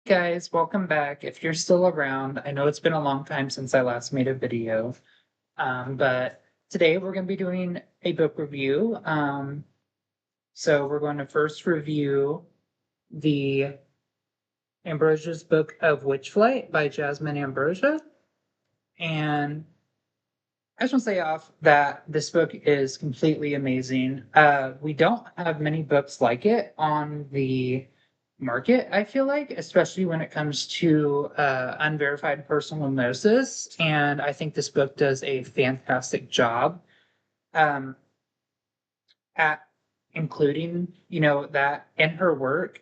Guys, welcome back. If you're still around, I know it's been a long time since I last made a video, but today we're going to be doing a book review. So we're going to first review the Ambrosia's book of Witchflight by Jasmine Ambrosia. And I just want to say off that this book is completely amazing. We don't have many books like it on the market, I feel like, especially when it comes to unverified personal hypnosis. And I think this book does a fantastic job um, at including, that in her work.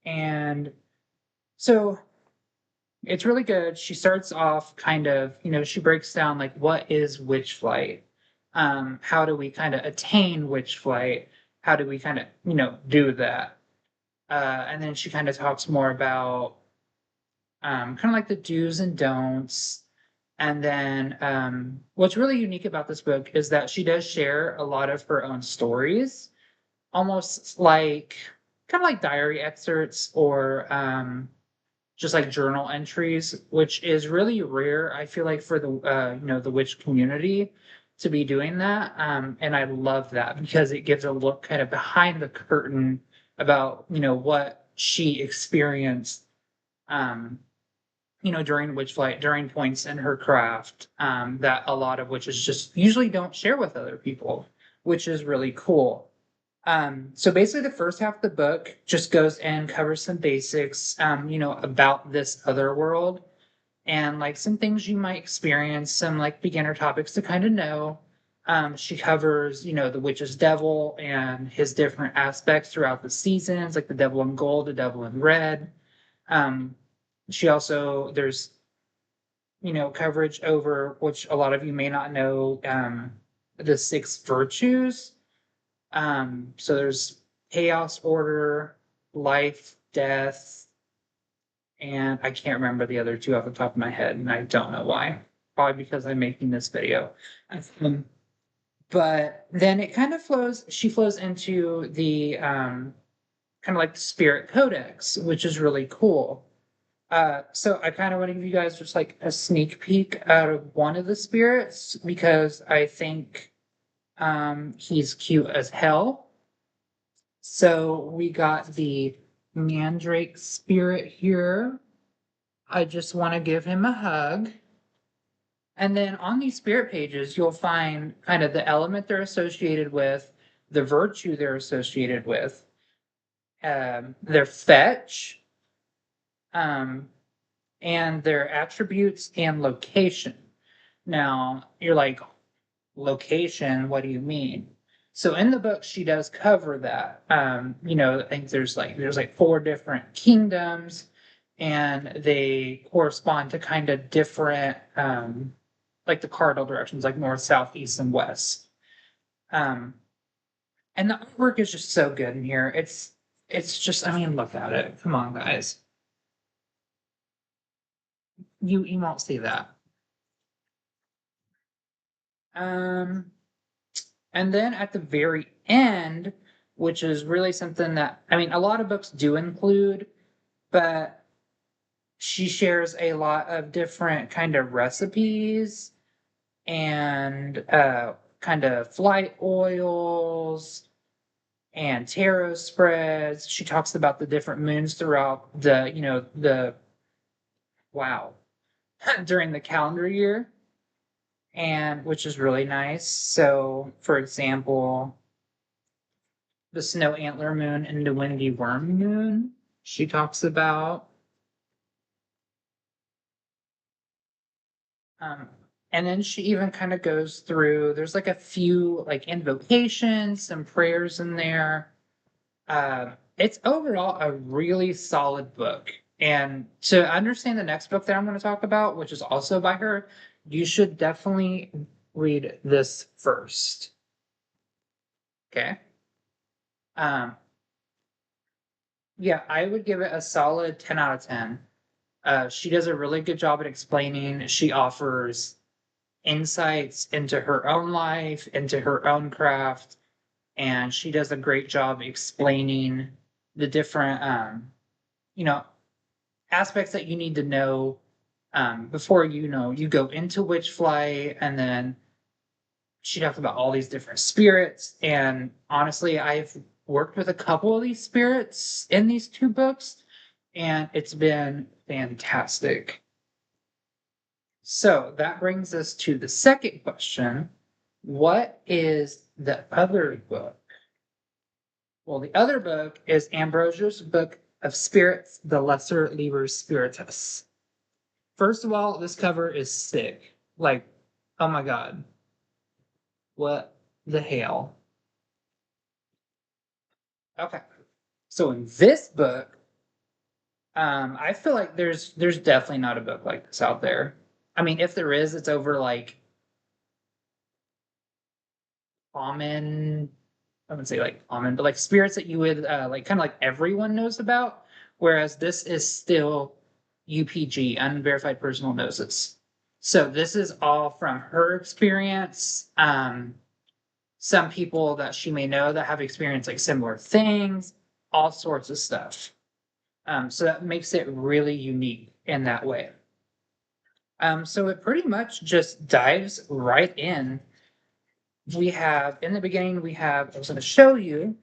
And so it's really good. She starts off kind of, she breaks down like what is witch flight? How do we kind of attain witch flight? How do we kind of, do that? And then she kind of talks more about kind of like the do's and don'ts. And then what's really unique about this book is that she does share a lot of her own stories, almost like kind of like diary excerpts or just like journal entries, which is really rare. I feel like for the the witch community to be doing that, and I love that because it gives a look kind of behind the curtain about what she experienced, um, during witch flight, during points in her craft that a lot of witches just usually don't share with other people, which is really cool. So basically, the first half of the book just goes and covers some basics, about this other world and like some things you might experience, some like beginner topics to kind of know. She covers, the witch's devil and his different aspects throughout the seasons, like the devil in gold, the devil in red. Um, she also, there's, coverage over which a lot of you may not know, the six virtues. So there's chaos, order, life, death, and I can't remember the other two off the top of my head, and I don't know why. Probably because I'm making this video. But then it kind of she flows into the kind of like the spirit codex, which is really cool. So I kind of want to give you guys just like a sneak peek out of one of the spirits because I think he's cute as hell. So we got the Mandrake spirit here. I just want to give him a hug. And then on these spirit pages, you'll find kind of the element they're associated with, the virtue they're associated with, their fetch, um, and their attributes and location. Now, you're like, location, what do you mean? So in the book, she does cover that. I think there's like four different kingdoms, and they correspond to kind of different like the cardinal directions, like north, south, east, and west. Um, and the artwork is just so good in here. It's just, I mean, look at it. Come on, guys. You won't see that. Um, and then at the very end, which is really something that I mean, a lot of books do include, but she shares a lot of different kind of recipes and kind of flight oils and tarot spreads. She talks about the different moons throughout the wow during the calendar year, and which is really nice. So, for example, the snow antler moon and the windy worm moon, she talks about. Um, and then she even kind of goes through, there's like a few like invocations, some prayers in there. It's overall a really solid book. And to understand the next book that I'm going to talk about, which is also by her, you should definitely read this first. Okay. Um, yeah, I would give it a solid 10 out of 10. She does a really good job at explaining. She offers insights into her own life, into her own craft, and she does a great job explaining the different, you know, aspects that you need to know before you go into Witchflight, and then she talks about all these different spirits. And honestly, I've worked with a couple of these spirits in these two books, and it's been fantastic. So that brings us to the second question. What is the other book? Well, the other book is Ambrosia's Book of Spirits, the Lesser Liber Spiritus. First of all, this cover is sick. Like, oh my god. What the hell? Okay. So in this book, I feel like there's definitely not a book like this out there. I mean, if there is, it's over like common, I wouldn't say like common, but like spirits that you would like kind of like everyone knows about. Whereas this is still UPG, unverified personal gnosis. So this is all from her experience. Some people that she may know that have experienced like similar things, all sorts of stuff. So that makes it really unique in that way. So it pretty much just dives right in. We have, in the beginning, I was going to show you,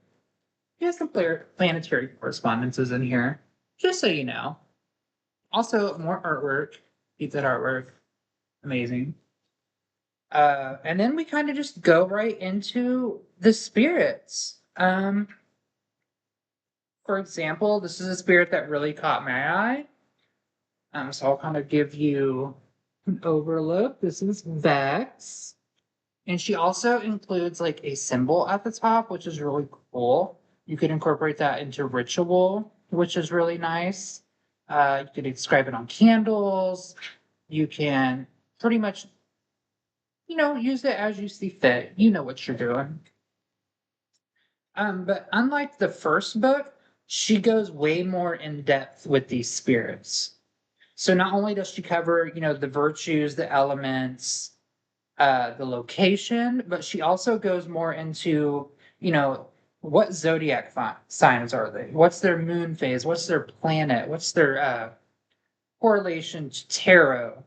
we have some planetary correspondences in here, just so you know. Also, more artwork. Keep that artwork. Amazing. And then we kind of just go right into the spirits. For example, this is a spirit that really caught my eye. So I'll kind of give you an overlook. This is Vex. And she also includes like a symbol at the top, which is really cool. You could incorporate that into ritual, which is really nice. You could describe it on candles. You can pretty much, use it as you see fit. You know what you're doing. But unlike the first book, she goes way more in depth with these spirits. So not only does she cover, the virtues, the elements, the location, but she also goes more into, what zodiac signs are they? What's their moon phase? What's their planet? What's their correlation to tarot?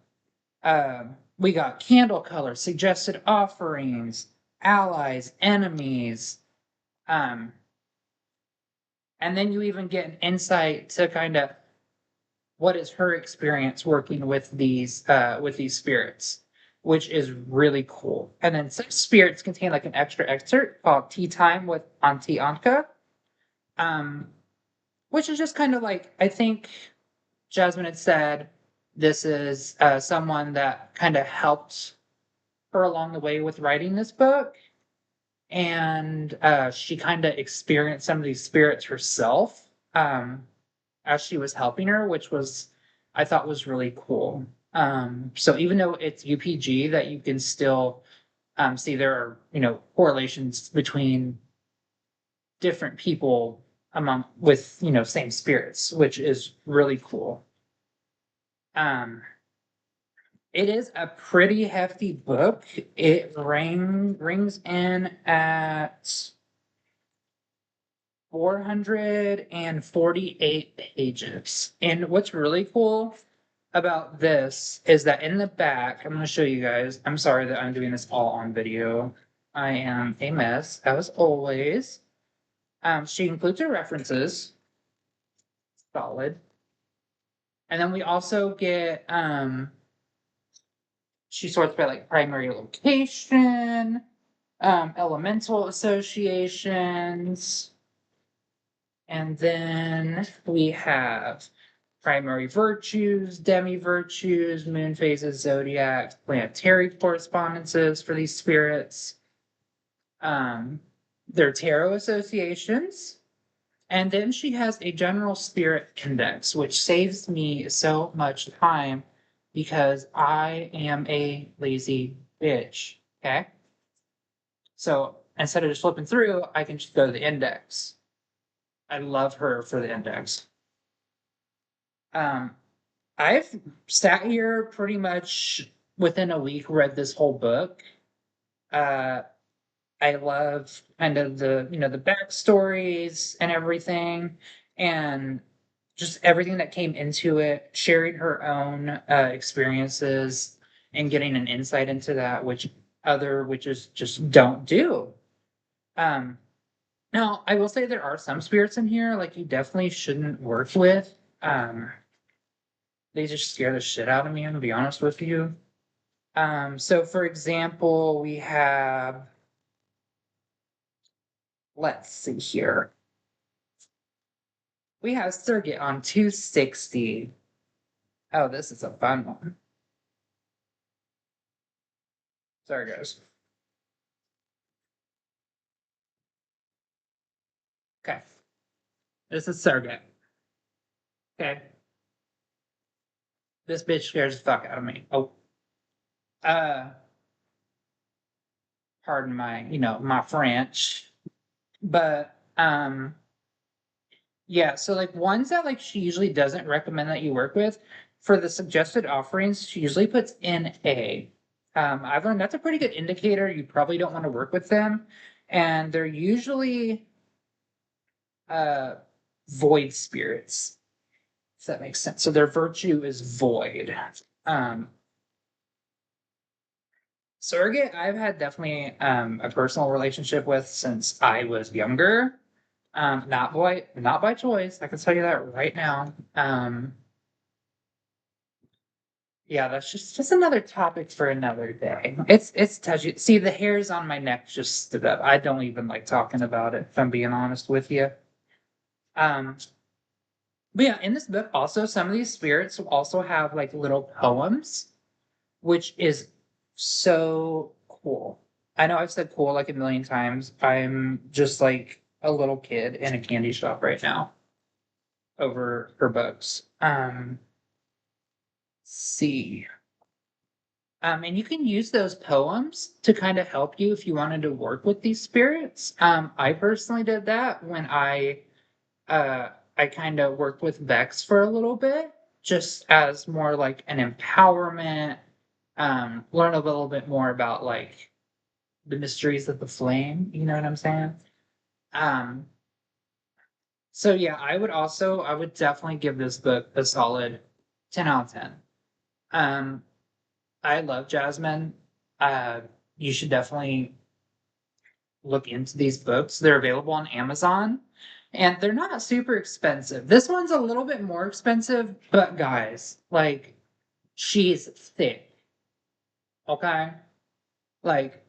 We got candle color, suggested offerings, allies, enemies. And then you even get an insight to kind of what is her experience working with these spirits, which is really cool. And then some spirits contain like an extra excerpt called Tea Time with Auntie Anka, which is just kind of like, I think Jasmine had said, this is someone that kind of helped her along the way with writing this book. And she kind of experienced some of these spirits herself as she was helping her, which I thought was really cool. So even though it's UPG, that you can still see there are correlations between different people with same spirits, which is really cool. It is a pretty hefty book. It rings in at 448 pages. And what's really cool about this is that in the back, I'm going to show you guys. I'm sorry that I'm doing this all on video. I am a mess, as always. She includes her references. Solid. And then we also get, she sorts by like primary location, elemental associations. And then we have primary virtues, demi-virtues, moon phases, zodiacs, planetary correspondences for these spirits, their tarot associations, and then she has a general spirit index, which saves me so much time because I am a lazy bitch, okay? So instead of just flipping through, I can just go to the index. I love her for the index. I've sat here pretty much within a week, read this whole book. I love kind of the backstories and everything. And just everything that came into it, sharing her own experiences and getting an insight into that, which other witches just don't do. Um, Now, I will say there are some spirits in here like you definitely shouldn't work with. They just scare the shit out of me, I'm gonna be honest with you. So for example, we have, let's see here. We have Surrogate on 260. Oh, this is a fun one. Sorry, guys. Okay. This is Surrogate. Okay. This bitch scares the fuck out of me. Oh. Uh, Pardon my, my French. But yeah, so like ones that like she usually doesn't recommend that you work with for the suggested offerings, she usually puts in A. I've learned that's a pretty good indicator. You probably don't want to work with them, and they're usually uh void spirits, if that makes sense. So their virtue is void. Um, Surrogate, I've had definitely a personal relationship with since I was younger. Not by choice. I can tell you that right now. Yeah, that's just another topic for another day. It's touchy. See, the hairs on my neck just stood up. I don't even like talking about it, if I'm being honest with you. Um, but yeah, in this book, also some of these spirits will also have like little poems, which is so cool. I know I've said cool like a million times. I'm just like a little kid in a candy shop right now over her books. See. And you can use those poems to kind of help you if you wanted to work with these spirits. I personally did that when I kind of worked with Vex for a little bit, just as more like an empowerment. Learn a little bit more about like the mysteries of the flame. You know what I'm saying? Um, so yeah, I would definitely give this book a solid 10 out of 10. Um, I love Jasmine. Uh, you should definitely look into these books. They're available on Amazon and they're not super expensive. This one's a little bit more expensive, but guys, like she's thick. Okay? Like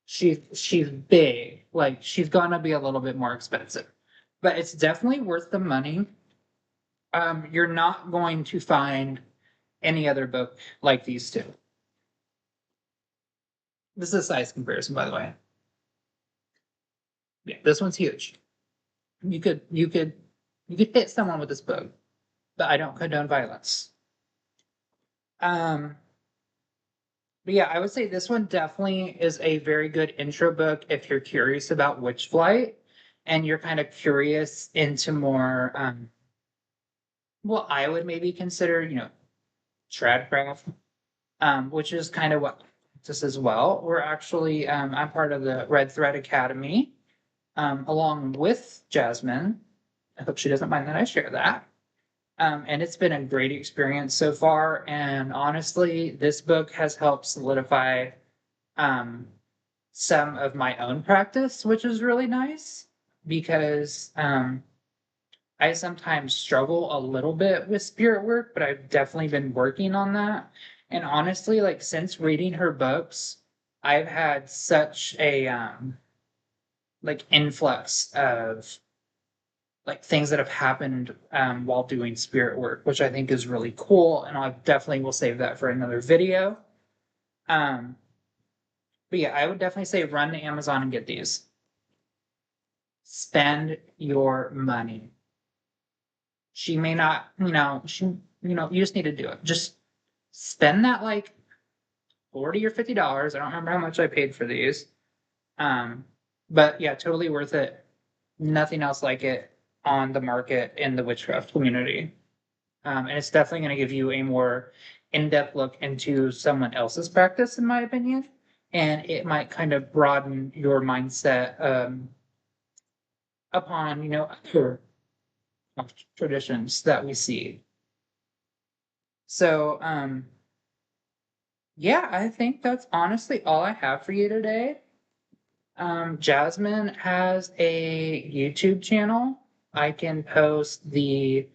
she's big. Like she's gonna be a little bit more expensive. But it's definitely worth the money. You're not going to find any other book like these two. This is a size comparison, by the way. Yeah, this one's huge. You could you could you could hit someone with this book, but I don't condone violence. Um, but yeah, I would say this one definitely is a very good intro book if you're curious about Witchflight and you're kind of curious into more well, I would maybe consider, tradcraft, which is kind of what this as well. We're actually I'm part of the Red Thread Academy, along with Jasmine. I hope she doesn't mind that I share that. And it's been a great experience so far. And honestly, this book has helped solidify um, some of my own practice, which is really nice because I sometimes struggle a little bit with spirit work, but I've definitely been working on that. And honestly, like since reading her books, I've had such a like influx of like things that have happened while doing spirit work, which I think is really cool. And I definitely will save that for another video. Um, but yeah, I would definitely say run to Amazon and get these. Spend your money. She may not, you just need to do it. Just spend that like 40 or $50. I don't remember how much I paid for these. Um, but yeah, totally worth it. Nothing else like it on the market in the witchcraft community. And it's definitely going to give you a more in-depth look into someone else's practice, in my opinion. And it might kind of broaden your mindset upon, traditions that we see. So, yeah, I think that's honestly all I have for you today. Jasmine has a YouTube channel. I can post the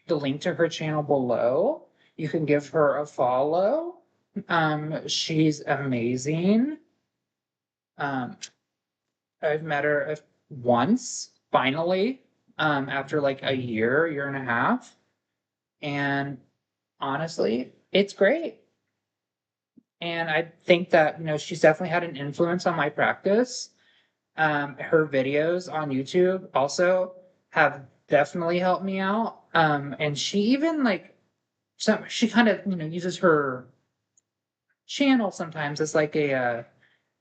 link to her channel below. You can give her a follow. She's amazing. Um, I've met her once, finally, after like a year and a half. And honestly, it's great. And I think that, she's definitely had an influence on my practice. Her videos on YouTube also have definitely helped me out. And she even like, she kind of, uses her channel sometimes as like a,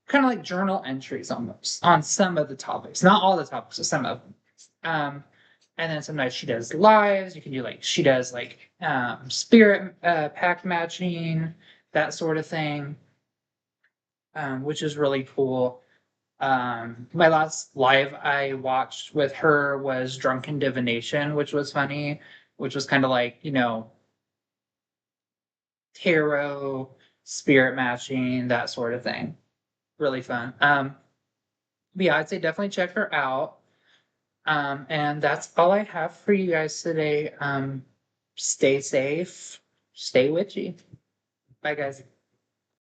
kind of like journal entries almost on some of the topics, not all the topics, but some of them. And then sometimes she does lives. You can do like she does like spirit pack matching, that sort of thing, which is really cool. My last live I watched with her was Drunken Divination, which was funny, which was kind of like, tarot, spirit matching, that sort of thing. Really fun. But yeah, I'd say definitely check her out. And that's all I have for you guys today. Stay safe, stay witchy. Bye, guys.